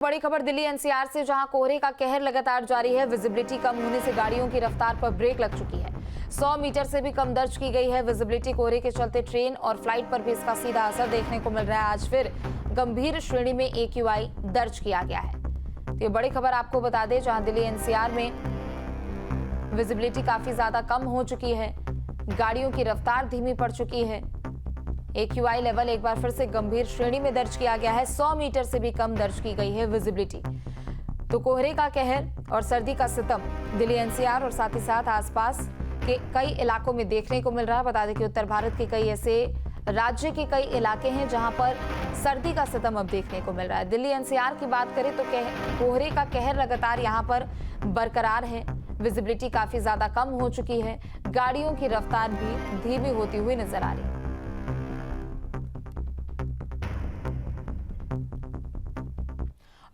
बड़ी खबर दिल्ली एनसीआर से, जहां कोहरे का कहर लगातार जारी है। विजिबिलिटी कम होने से गाड़ियों की रफ्तार पर ब्रेक लग चुकी है। 100 मीटर से भी कम दर्ज की गई है विजिबिलिटी। कोहरे के चलते ट्रेन और फ्लाइट पर भी इसका सीधा असर देखने को मिल रहा है। आज फिर गंभीर श्रेणी में AQI दर्ज किया गया है। तो ये बड़ी खबर आपको बता दें, जहां दिल्ली एनसीआर में विजिबिलिटी काफी ज्यादा कम हो चुकी है, गाड़ियों की रफ्तार धीमी पड़ चुकी है। AQI लेवल एक बार फिर से गंभीर श्रेणी में दर्ज किया गया है। 100 मीटर से भी कम दर्ज की गई है विजिबिलिटी। तो कोहरे का कहर और सर्दी का सितम दिल्ली एनसीआर और साथ ही साथ आसपास के कई इलाकों में देखने को मिल रहा है। बता दें कि उत्तर भारत के कई ऐसे राज्य के कई इलाके हैं जहां पर सर्दी का सितम अब देखने को मिल रहा है। दिल्ली एनसीआर की बात करें तो कोहरे का कहर लगातार यहां पर बरकरार है। विजिबिलिटी काफी ज्यादा कम हो चुकी है, गाड़ियों की रफ्तार भी धीमी होती हुई नजर आ रही है।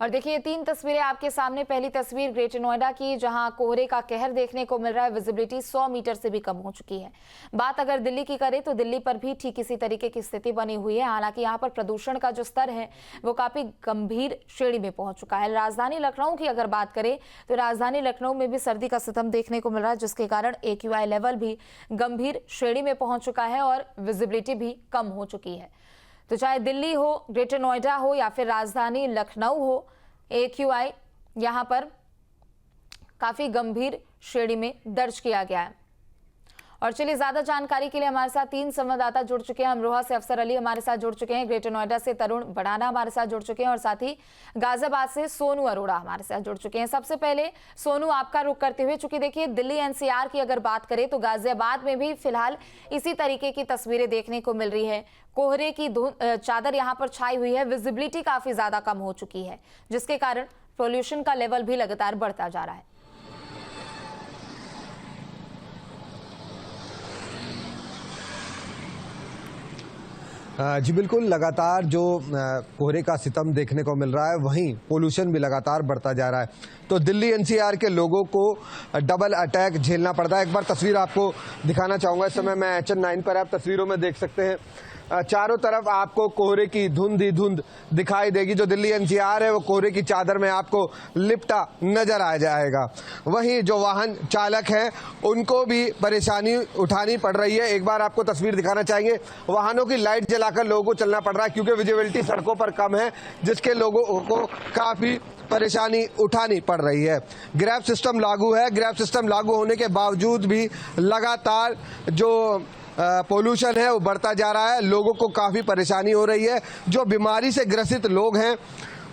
और देखिए ये 3 तस्वीरें आपके सामने। पहली तस्वीर ग्रेटर नोएडा की, जहां कोहरे का कहर देखने को मिल रहा है। विजिबिलिटी 100 मीटर से भी कम हो चुकी है। बात अगर दिल्ली की करें तो दिल्ली पर भी ठीक इसी तरीके की स्थिति बनी हुई है। हालांकि यहां पर प्रदूषण का जो स्तर है वो काफी गंभीर श्रेणी में पहुंच चुका है। राजधानी लखनऊ की अगर बात करें तो राजधानी लखनऊ में भी सर्दी का सितम देखने को मिल रहा है, जिसके कारण AQI लेवल भी गंभीर श्रेणी में पहुंच चुका है और विजिबिलिटी भी कम हो चुकी है। तो चाहे दिल्ली हो, ग्रेटर नोएडा हो या फिर राजधानी लखनऊ हो, AQI यहां पर काफी गंभीर श्रेणी में दर्ज किया गया है। और चलिए ज्यादा जानकारी के लिए हमारे साथ 3 संवाददाता जुड़ चुके हैं। अमरोहा से अफसर अली हमारे साथ जुड़ चुके हैं, ग्रेटर नोएडा से तरुण बढ़ाना हमारे साथ जुड़ चुके हैं और साथ ही गाजियाबाद से सोनू अरोड़ा हमारे साथ जुड़ चुके हैं। सबसे पहले सोनू, आपका रुख करते हुए, चूंकि देखिए दिल्ली एनसीआर की अगर बात करें तो गाजियाबाद में भी फिलहाल इसी तरीके की तस्वीरें देखने को मिल रही है। कोहरे की चादर यहाँ पर छाई हुई है। विजिबिलिटी काफी ज्यादा कम हो चुकी है, जिसके कारण पोल्यूशन का लेवल भी लगातार बढ़ता जा रहा है। जी बिल्कुल, लगातार जो कोहरे का सितम देखने को मिल रहा है, वहीं पोल्यूशन भी लगातार बढ़ता जा रहा है। तो दिल्ली एनसीआर के लोगों को डबल अटैक झेलना पड़ता है। एक बार तस्वीर आपको दिखाना चाहूंगा। इस समय मैं HN9 पर, आप तस्वीरों में देख सकते हैं चारों तरफ आपको कोहरे की धुंध ही धुंध दिखाई देगी। जो दिल्ली एनसीआर है वो कोहरे की चादर में आपको लिपटा नजर आ जाएगा। वहीं जो वाहन चालक हैं उनको भी परेशानी उठानी पड़ रही है। एक बार आपको तस्वीर दिखाना चाहेंगे। वाहनों की लाइट जलाकर लोगों को चलना पड़ रहा है, क्योंकि विजिबिलिटी सड़कों पर कम है, जिसके लोगों को काफी परेशानी उठानी पड़ रही है। ग्रैब सिस्टम लागू है। ग्रैब सिस्टम लागू होने के बावजूद भी लगातार जो पोल्यूशन है वो बढ़ता जा रहा है। लोगों को काफ़ी परेशानी हो रही है। जो बीमारी से ग्रसित लोग हैं,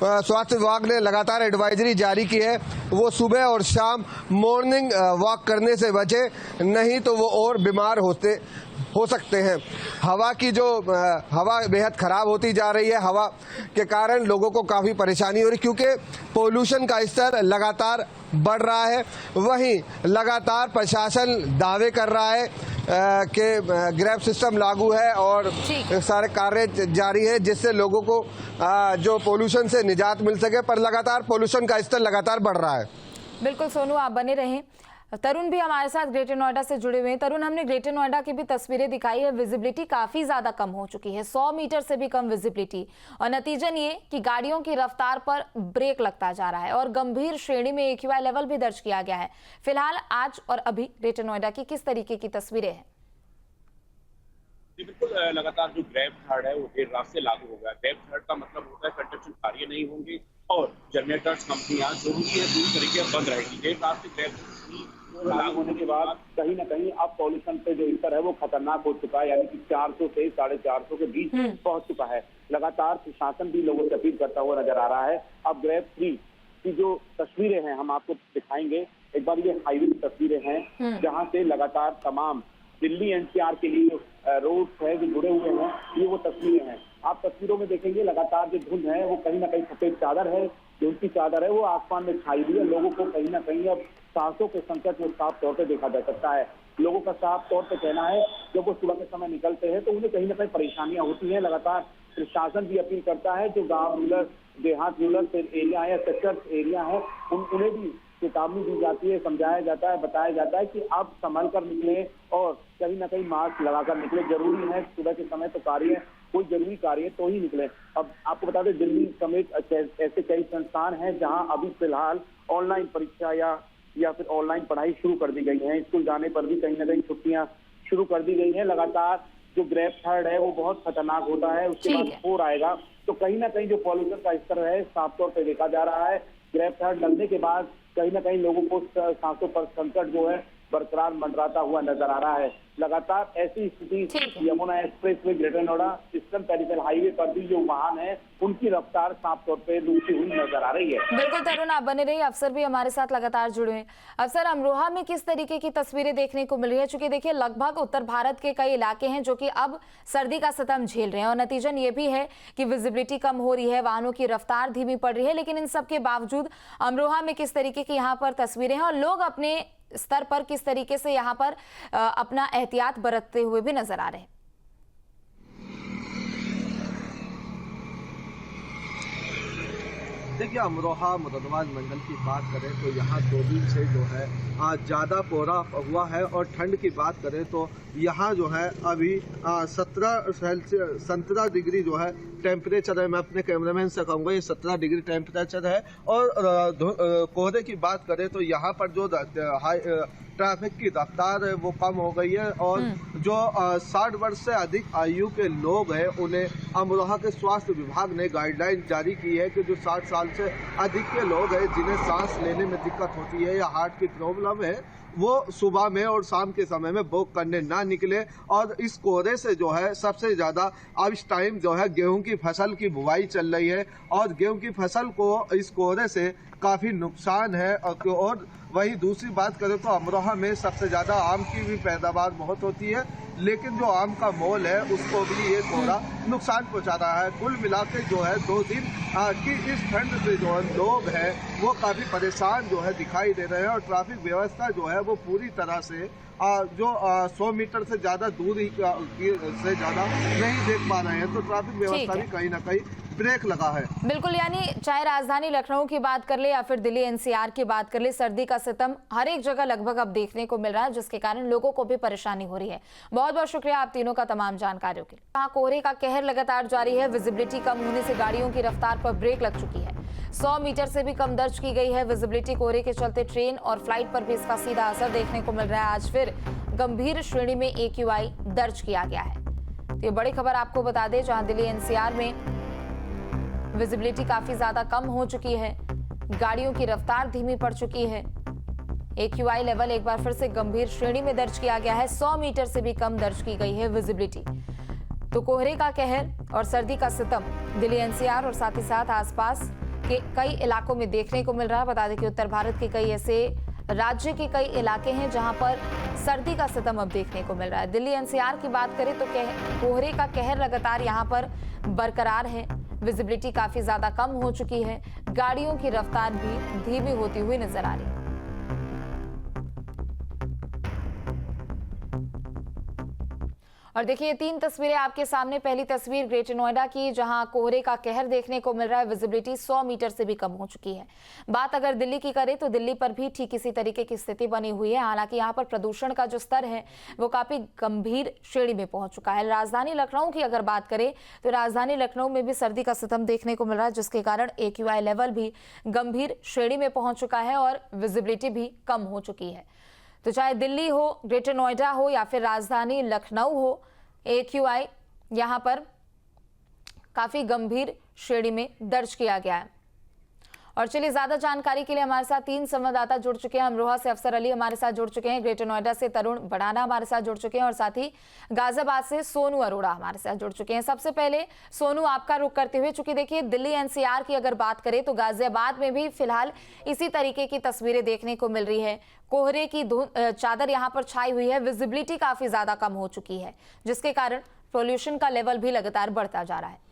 स्वास्थ्य विभाग ने लगातार एडवाइजरी जारी की है, वो सुबह और शाम मॉर्निंग वॉक करने से बचे, नहीं तो वो और बीमार हो सकते हैं। हवा की जो हवा बेहद खराब होती जा रही है। हवा के कारण लोगों को काफ़ी परेशानी हो रही है, क्योंकि पोल्यूशन का स्तर लगातार बढ़ रहा है। वहीं लगातार प्रशासन दावे कर रहा है कि ग्रैब सिस्टम लागू है और सारे कार्य जारी है, जिससे लोगों को जो पोल्यूशन से निजात मिल सके, पर लगातार पोल्यूशन का स्तर लगातार बढ़ रहा है। बिल्कुल सोनू, आप बने रहें। तरुण भी हमारे साथ ग्रेटर नोएडा से जुड़े हुए हैं। तरुण, हमने ग्रेटर नोएडा की भी तस्वीरें दिखाई है। विजिबिलिटी काफी ज्यादा कम हो चुकी है, 100 मीटर से भी कम विजिबिलिटी, और नतीजन ये कि गाड़ियों की रफ्तार पर ब्रेक लगता जा रहा है और गंभीर श्रेणी में AQI लेवल भी दर्ज किया गया है। फिलहाल आज और अभी ग्रेटर नोएडा की किस तरीके की तस्वीरें हैं? बिल्कुल, लगातार जो ग्रैब थर्ड है वो देर रात से लागू हो गया। ग्रैब थर्ड का मतलब होता है कंस्ट्रक्शन कार्य नहीं होंगे और जनरेटर्स कंपनियां जो उनकी है पूरी तरीके बंद रहेगी। देर रात से ग्रैब लागू होने के बाद कहीं ना कहीं अब पॉल्यूशन पे जो स्तर है वो खतरनाक हो चुका है, यानी कि 400 से 450 के बीच पहुंच चुका है। लगातार प्रशासन भी लोगों से अपील करता हुआ नजर आ रहा है। अब ग्रैब 3 की जो तस्वीरें हैं हम आपको दिखाएंगे। एक बार ये हाईवे की तस्वीरें हैं, जहाँ से लगातार तमाम दिल्ली एनसीआर के लिए रोड्स है जो जुड़े हुए हैं, ये वो तस्वीरें हैं। आप तस्वीरों में देखेंगे लगातार जो धुंध है वो कहीं ना कहीं सफेद चादर है, धुंध की चादर है वो आसमान में छाई हुई है। लोगों को कहीं ना कहीं अब सांसों के संकट वो साफ तौर पर देखा जा सकता है। लोगों का साफ तौर पर कहना है जब वो सुबह के समय निकलते हैं तो उन्हें कहीं ना कहीं परेशानियां होती हैं। लगातार प्रशासन भी अपील करता है, जो गाँव रूरल देहात रूरल एरिया है, सेक्टर एरिया है, उन्हें भी चेतावनी दी जाती है, समझाया जाता है, बताया जाता है कि आप संभल कर निकलें और कहीं ना कहीं मास्क लगाकर निकले। जरूरी है, सुबह के समय तो कार्य कोई जरूरी कार्य है तो ही निकले। अब आपको बता दें, दिल्ली समेत ऐसे कई संस्थान हैं जहां अभी फिलहाल ऑनलाइन परीक्षा या फिर ऑनलाइन पढ़ाई शुरू कर दी गई है। स्कूल जाने पर भी कहीं ना कहीं छुट्टियां शुरू कर दी गई हैं। लगातार जो ग्रेव थर्ड है वो बहुत खतरनाक होता है, उसके बाद फोर आएगा, तो कहीं ना कहीं जो पॉल्यूशन का स्तर है साफ तौर पर देखा जा रहा है। ग्रेव थर्ड लगने के बाद कहीं ना कहीं लोगों को सांसों पर संकट जो है बरकरार मंडराता हुआ नजर आ रहा है। लगातार ऐसी स्थिति Yamuna express way greater Noida eastern peripheral highway पर भी जो वाहन है उनकी रफ्तार साफ तौर पे रुकती हुई नजर आ रही है। बिल्कुल तरुण, आप बने रहिए, अफसर भी हमारे साथ लगातार जुड़े हैं। अफसर, अमरोहा में किस तरीके की तस्वीरें देखने को मिल रही है? चूंकि देखिए लगभग उत्तर भारत के कई इलाके हैं जो कि अब सर्दी का सितम झेल रहे हैं और नतीजन ये भी है कि विजिबिलिटी कम हो रही है, वाहनों की रफ्तार धीमी पड़ रही है, लेकिन इन सब के बावजूद अमरोहा में किस तरीके की यहाँ पर तस्वीरें हैं और लोग अपने स्तर पर किस तरीके से यहाँ पर अपना एहतियात बरतते हुए भी नजर आ रहे हैं? देखिए, अमरोहा मुरादाबाद मंडल की बात करें तो यहाँ 2 दिन से जो है ज़्यादा कोहरा हुआ है और ठंड की बात करें तो यहाँ जो है अभी 17 डिग्री जो है टेम्परेचर है। मैं अपने कैमरामैन से कहूँगा ये 17 डिग्री टेम्परेचर है। और कोहरे की बात करें तो यहाँ पर जो ट्रैफिक की रफ्तार है वो कम हो गई है और जो 60 वर्ष से अधिक आयु के लोग हैं उन्हें अमरोहा के स्वास्थ्य विभाग ने गाइडलाइन जारी की है कि जो 60 साल से अधिक के लोग हैं जिन्हें सांस लेने में दिक्कत होती है या हार्ट की प्रॉब्लम है, वो सुबह में और शाम के समय में वॉक करने ना निकले। और इस कोहरे से जो है सबसे ज़्यादा अब इस टाइम जो है गेहूं की फसल की बुवाई चल रही है और गेहूं की फसल को इस कोहरे से काफ़ी नुकसान है। और वहीं दूसरी बात करें तो अमरोहा में सबसे ज़्यादा आम की भी पैदावार बहुत होती है, लेकिन जो आम का मोल है उसको भी ये कोहरा नुकसान पहुंचा रहा है। कुल मिलाकर जो है 2 दिन की इस ठंड से जो है लोग हैं वो काफ़ी परेशान जो है दिखाई दे रहे हैं और ट्रैफिक व्यवस्था जो है वो पूरी तरह से जो 100 मीटर से ज़्यादा दूरी से ज़्यादा नहीं देख पा रहे हैं। तो ट्रैफिक व्यवस्था भी कहीं ना कहीं ब्रेक लगा है। बिल्कुल, यानी चाहे राजधानी लखनऊ की बात कर ले या फिर दिल्ली एनसीआर की बात कर ले, सर्दी का सितम हर एक जगह लगभग अब देखने को मिल रहा है, जिसके कारण लोगों को भी परेशानी हो रही है। बहुत बहुत शुक्रिया आप तीनों का तमाम जानकारियों के लिए। यहाँ कोहरे का कहर लगातार जारी है, विजिबिलिटी कम होने से गाड़ियों की रफ्तार पर ब्रेक लग चुकी है। 100 मीटर से भी कम दर्ज की गई है विजिबिलिटी। कोहरे के चलते ट्रेन और फ्लाइट पर भी इसका सीधा असर देखने को मिल रहा है। आज फिर गंभीर श्रेणी में AQI दर्ज किया गया है। तो ये बड़ी खबर आपको बता दें, जहां दिल्ली एनसीआर में विजिबिलिटी काफी ज्यादा कम हो चुकी है, गाड़ियों की रफ्तार धीमी पड़ चुकी है। AQI लेवल एक बार फिर से गंभीर श्रेणी में दर्ज किया गया है। 100 मीटर से भी कम दर्ज की गई है विजिबिलिटी। तो कोहरे का कहर और सर्दी का सितम दिल्ली एनसीआर और साथ ही साथ आसपास के कई इलाकों में देखने को मिल रहा है। बता दें कि उत्तर भारत के कई ऐसे राज्य के कई इलाके हैं जहां पर सर्दी का सितम अब देखने को मिल रहा है। दिल्ली एनसीआर की बात करें तो कोहरे का कहर लगातार यहां पर बरकरार है। विजिबिलिटी काफी ज्यादा कम हो चुकी है, गाड़ियों की रफ्तार भी धीमी होती हुई नजर आ रही है। और देखिए 3 तस्वीरें आपके सामने। पहली तस्वीर ग्रेटर नोएडा की, जहां कोहरे का कहर देखने को मिल रहा है। विजिबिलिटी 100 मीटर से भी कम हो चुकी है। बात अगर दिल्ली की करें तो दिल्ली पर भी ठीक इसी तरीके की स्थिति बनी हुई है। हालांकि यहां पर प्रदूषण का जो स्तर है वो काफी गंभीर श्रेणी में पहुंच चुका है। राजधानी लखनऊ की अगर बात करें तो राजधानी लखनऊ में भी सर्दी का सितम देखने को मिल रहा है, जिसके कारण AQI लेवल भी गंभीर श्रेणी में पहुंच चुका है और विजिबिलिटी भी कम हो चुकी है। तो चाहे दिल्ली हो, ग्रेटर नोएडा हो या फिर राजधानी लखनऊ हो, AQI यहां पर काफी गंभीर श्रेणी में दर्ज किया गया है। और चलिए ज्यादा जानकारी के लिए हमारे साथ 3 संवाददाता जुड़ चुके हैं। अमरोहा से अफसर अली हमारे साथ जुड़ चुके हैं, ग्रेटर नोएडा से तरुण बड़ाना हमारे साथ जुड़ चुके हैं और साथ ही गाजियाबाद से सोनू अरोड़ा हमारे साथ जुड़ चुके हैं। सबसे पहले सोनू, आपका रुख करते हुए, चूंकि देखिए दिल्ली एनसीआर की अगर बात करें तो गाजियाबाद में भी फिलहाल इसी तरीके की तस्वीरें देखने को मिल रही है। कोहरे की चादर यहाँ पर छाई हुई है, विजिबिलिटी काफी ज्यादा कम हो चुकी है, जिसके कारण पोल्यूशन का लेवल भी लगातार बढ़ता जा रहा है।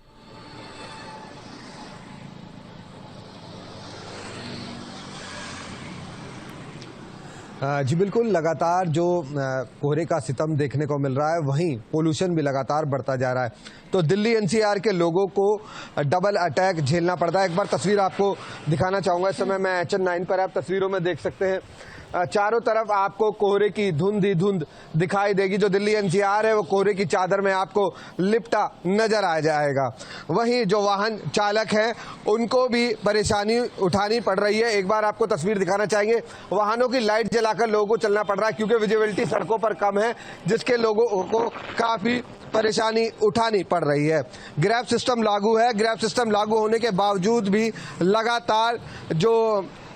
जी बिल्कुल, लगातार जो कोहरे का सितम देखने को मिल रहा है, वहीं पोल्यूशन भी लगातार बढ़ता जा रहा है। तो दिल्ली एनसीआर के लोगों को डबल अटैक झेलना पड़ता है। एक बार तस्वीर आपको दिखाना चाहूंगा। इस समय मैं HN9 पर, आप तस्वीरों में देख सकते हैं चारों तरफ आपको कोहरे की धुंध ही धुंध दिखाई देगी। जो दिल्ली एनसीआर है वो कोहरे की चादर में आपको लिपटा नजर आ जाएगा। वहीं जो वाहन चालक हैं उनको भी परेशानी उठानी पड़ रही है। एक बार आपको तस्वीर दिखाना चाहेंगे, वाहनों की लाइट जलाकर लोगों को चलना पड़ रहा है क्योंकि विजिबिलिटी सड़कों पर कम है, जिसके लोगों को काफी परेशानी उठानी पड़ रही है। ग्रैब सिस्टम लागू है। ग्रैब सिस्टम लागू होने के बावजूद भी लगातार जो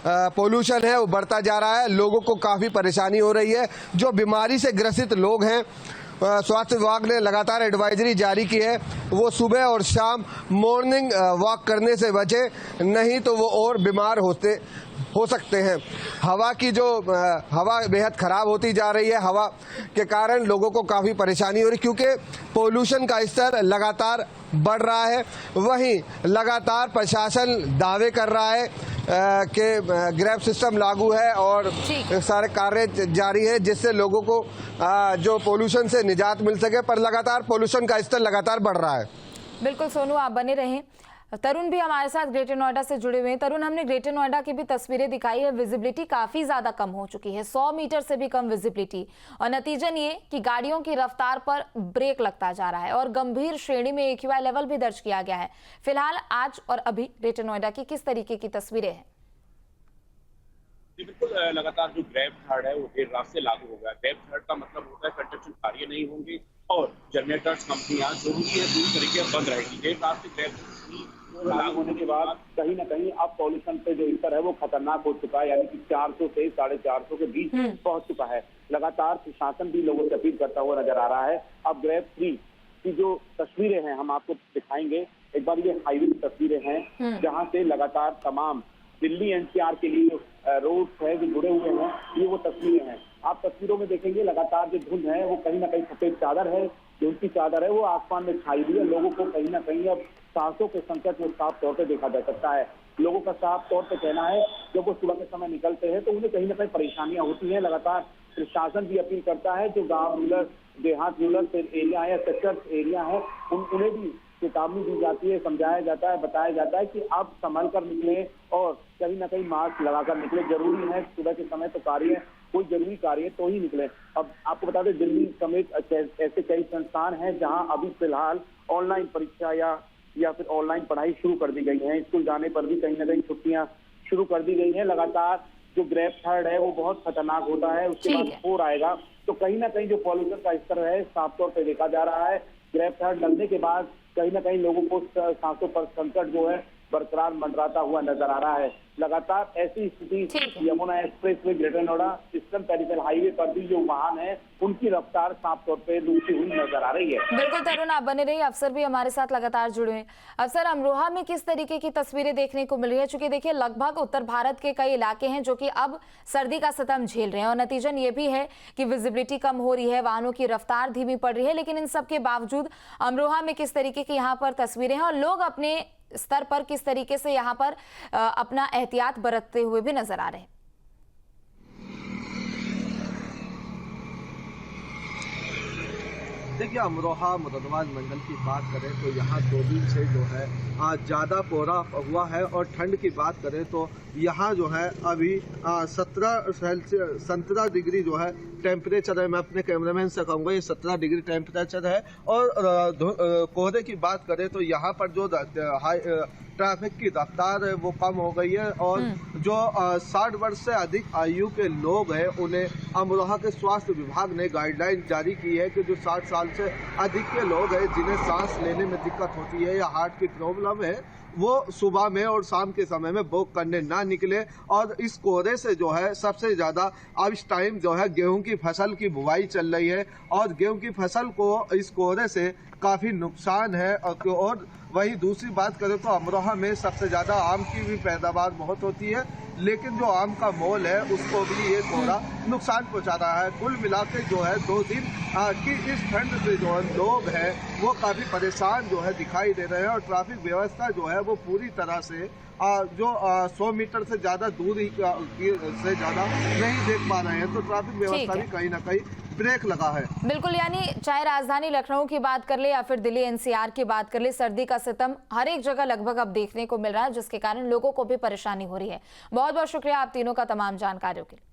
पोल्यूशन है वो बढ़ता जा रहा है। लोगों को काफी परेशानी हो रही है। जो बीमारी से ग्रसित लोग हैं, स्वास्थ्य विभाग ने लगातार एडवाइजरी जारी की है, वो सुबह और शाम मॉर्निंग वॉक करने से बचे, नहीं तो वो और बीमार हो सकते हैं। हवा की जो हवा बेहद खराब होती जा रही है। हवा के कारण लोगों को काफ़ी परेशानी हो रही है क्योंकि पोल्यूशन का स्तर लगातार बढ़ रहा है। वहीं लगातार प्रशासन दावे कर रहा है कि ग्रैब सिस्टम लागू है और सारे कार्य जारी है जिससे लोगों को जो पोल्यूशन से निजात मिल सके, पर लगातार पोल्यूशन का स्तर लगातार बढ़ रहा है। बिल्कुल सोनू, आप बने रहें। तरुण भी हमारे साथ ग्रेटर नोएडा से जुड़े हुए हैं। तरुण, हमने ग्रेटर नोएडा की भी तस्वीरें दिखाई है, विजिबिलिटी काफी ज्यादा कम हो चुकी है, 100 मीटर से भी कम विजिबिलिटी, और नतीजन ये कि गाड़ियों की रफ्तार पर ब्रेक लगता जा रहा है और गंभीर श्रेणी में AQI लेवल भी दर्ज किया गया है। फिलहाल आज और अभी ग्रेटर नोएडा की किस तरीके की तस्वीरें हैं? बिल्कुल, लगातार जो ग्रैब थर्ड है वो देर रात से लागू हो गया। ग्रैब थर्ड का मतलब होता है कंस्ट्रक्शन कार्य नहीं होंगे और जनरेटर्स कंपनियां जो भी है पूरी तरीके से बंद रहेगी। देर रात से ग्रैब लागू होने के बाद कहीं ना कहीं अब पॉल्यूशन पे जो स्तर है वो खतरनाक हो चुका है, यानी कि 400 से 450 के बीच पहुंच चुका है। लगातार प्रशासन भी लोगों से अपील करता हुआ नजर आ रहा है। अब ग्रैब 3 की जो तस्वीरें हैं हम आपको दिखाएंगे। एक बार ये हाईवे की तस्वीरें हैं जहाँ से लगातार तमाम दिल्ली एनसीआर के लिए रोड्स है जो जुड़े हुए हैं, ये वो तस्वीरें हैं। आप तस्वीरों में देखेंगे लगातार जो धुंध है वो कहीं ना कहीं सफेद चादर है, धुंध की चादर है वो आसमान में छाई हुई है। लोगों को कहीं ना कहीं अब सांसों के संकट में साफ तौर पर देखा जा सकता है। लोगों का साफ तौर पर कहना है जब वो सुबह के समय निकलते हैं तो उन्हें कहीं ना कहीं परेशानियां होती हैं। लगातार प्रशासन भी अपील करता है, जो गाँव रूरल देहात रूरल एरिया है या सेक्टर एरिया है उन्हें भी चेतावनी दी जाती है, समझाया जाता है, बताया जाता है कि आप संभल कर निकले और कहीं ना कहीं मास्क लगाकर निकले। जरूरी है सुबह के समय तो कार्य, कोई जरूरी कार्य तो ही निकले। अब आपको बता दें दिल्ली समेत ऐसे कई संस्थान हैं जहां अभी फिलहाल ऑनलाइन परीक्षा या फिर ऑनलाइन पढ़ाई शुरू कर दी गई है। स्कूल जाने पर भी कहीं ना कहीं छुट्टियां शुरू कर दी गई हैं। लगातार जो ग्रैब थर्ड है वो बहुत खतरनाक होता है, उसके बाद 4 आएगा तो कहीं ना कहीं जो पॉल्यूशन का स्तर है साफ तौर पर देखा जा रहा है। ग्रैब थर्ड लगने के बाद कहीं ना कहीं लोगों को सांसों पर संकट जो है बरकरार मंडराता हुआ नजर आ रहा है। लगातार ऐसी स्थिति Yamuna express way greater Noida eastern peripheral highway पर भी जो वाहन है उनकी रफ्तार साफ तौर पे रुकी हुई नजर आ रही है। बिल्कुल तरुण, आप बने रहिए। अफसर भी हमारे साथ लगातार जुड़े हैं। अफसर, अमरोहा में किस तरीके की तस्वीरें देखने को मिल रही है? चूंकि देखिए लगभग उत्तर भारत के कई इलाके हैं जो कि अब सर्दी का सितम झेल रहे हैं और नतीजन ये भी है कि विजिबिलिटी कम हो रही है, वाहनों की रफ्तार धीमी पड़ रही है, लेकिन इन सब के बावजूद अमरोहा में किस तरीके की यहाँ पर तस्वीरें हैं और लोग अपने स्तर पर किस तरीके से यहाँ पर अपना एहतियात बरतते हुए भी नजर आ रहे हैं? देखिए, अमरोहा मुरादाबाद मंडल की बात करें तो यहाँ 2 दिन से जो है ज़्यादा कोहरा हुआ है और ठंड की बात करें तो यहाँ जो है अभी 17 डिग्री जो है टेम्परेचर है। मैं अपने कैमरामैन से कहूँगा ये 17 डिग्री टेम्परेचर है। और कोहरे की बात करें तो यहाँ पर जो ट्रैफिक की रफ्तार है वो कम हो गई है और जो 60 वर्ष से अधिक आयु के लोग हैं उन्हें अमरोहा के स्वास्थ्य विभाग ने गाइडलाइन जारी की है कि जो 60 साल से अधिक के लोग हैं जिन्हें सांस लेने में दिक्कत होती है या हार्ट की प्रॉब्लम है वो सुबह में और शाम के समय में वॉक करने ना निकले। और इस कोहरे से जो है सबसे ज़्यादा अब इस टाइम जो है गेहूं की फसल की बुवाई चल रही है और गेहूं की फसल को इस कोहरे से काफ़ी नुकसान है। और वहीं दूसरी बात करें तो अमरोहा में सबसे ज़्यादा आम की भी पैदावार बहुत होती है, लेकिन जो आम का मोल है उसको भी ये कोहरा नुकसान पहुंचा रहा है। कुल मिलाकर जो है 2 दिन की इस ठंड से जो है लोग हैं वो काफ़ी परेशान जो है दिखाई दे रहे हैं और ट्रैफिक व्यवस्था जो है वो पूरी तरह से जो 100 मीटर से ज़्यादा दूरी से ज़्यादा नहीं देख पा रहे हैं। तो ट्रैफिक व्यवस्था भी कहीं ना कहीं ब्रेक लगा है। बिल्कुल, यानी चाहे राजधानी लखनऊ की बात कर ले या फिर दिल्ली एनसीआर की बात कर ले, सर्दी का सितम हर एक जगह लगभग अब देखने को मिल रहा है जिसके कारण लोगों को भी परेशानी हो रही है। बहुत बहुत शुक्रिया आप तीनों का तमाम जानकारियों के लिए।